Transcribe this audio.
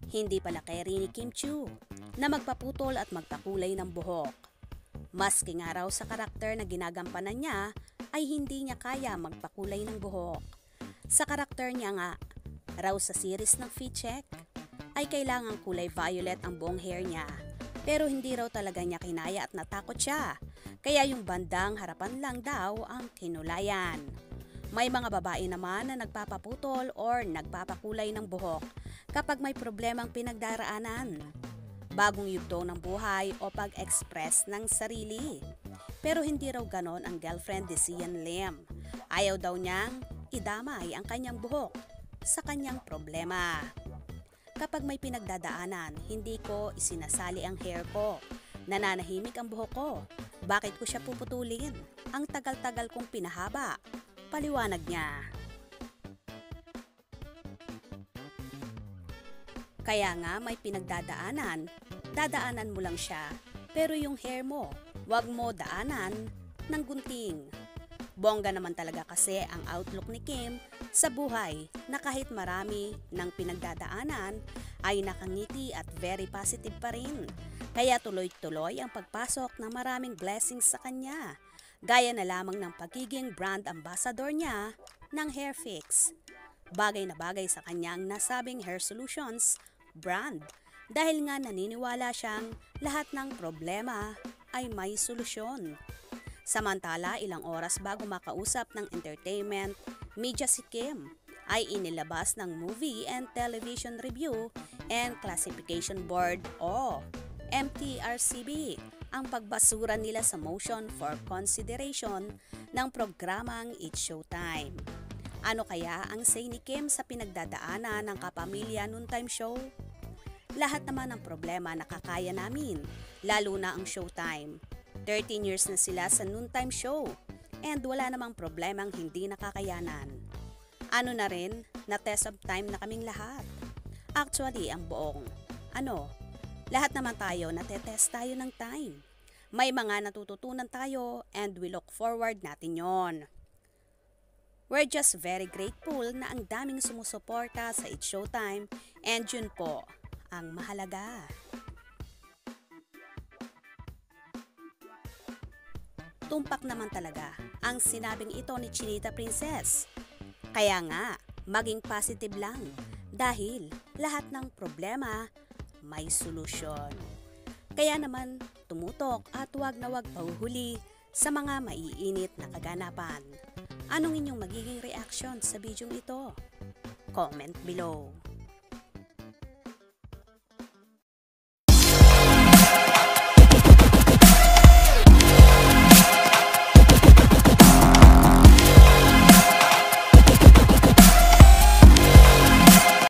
Hindi pala kay ni Kim Chiu na magpaputol at magpakulay ng buhok. Maski nga raw sa karakter na ginagampanan niya ay hindi niya kaya magpakulay ng buhok. Sa karakter niya nga, raw sa series ng Fit Check, ay kailangang kulay violet ang buong hair niya. Pero hindi raw talaga niya kinaya at natakot siya. Kaya yung bandang harapan lang daw ang kinulayan. May mga babae naman na nagpapaputol or nagpapakulay ng buhok kapag may problemang pinagdaraanan, bagong yugto ng buhay o pag-express ng sarili. Pero hindi raw ganon ang girlfriend ni Sian Lim. Ayaw daw niyang idamay ang kanyang buhok sa kanyang problema. Kapag may pinagdadaanan, hindi ko isinasali ang hair ko. Nananahimik ang buhok ko. Bakit ko siya puputulin? Ang tagal-tagal kong pinahaba. Paliwanag niya. Kaya nga may pinagdadaanan, dadaanan mo lang siya, pero yung hair mo, wag mo daanan ng gunting. Bongga naman talaga kasi ang outlook ni Kim sa buhay na kahit marami ng pinagdadaanan ay nakangiti at very positive pa rin. Kaya tuloy-tuloy ang pagpasok ng maraming blessings sa kanya. Gaya na lamang ng pagiging brand ambassador niya ng Hair Fix. Bagay na bagay sa kanyang nasabing hair solutions brand dahil nga naniniwala siyang lahat ng problema ay may solusyon. Samantala, ilang oras bago makausap ng entertainment media si Kim ay inilabas ng Movie and Television Review and Classification Board o MTRCB ang pagbasura nila sa motion for consideration ng programang It's Showtime. Ano kaya ang say ni Kim sa pinagdadaanan ng kapamilya noontime show? Lahat naman ng problema nakakaya namin, lalo na ang Showtime. 13 years na sila sa noontime show and wala namang problemang hindi nakakayanan. Ano na rin, na test of time na kaming lahat. Actually, ang buong, lahat naman tayo natetest tayo ng time. May mga natututunan tayo and we look forward natin yon. We're just very grateful na ang daming sumusuporta sa It's Showtime and yun po ang mahalaga. Tumpak naman talaga ang sinabing ito ni Chinita Princess. Kaya nga, maging positive lang dahil lahat ng problema may solusyon. Kaya naman, tumutok at wag na wag pahuhuli sa mga maiinit na kaganapan. Anong inyong magiging reaction sa bidyong ito? Comment below.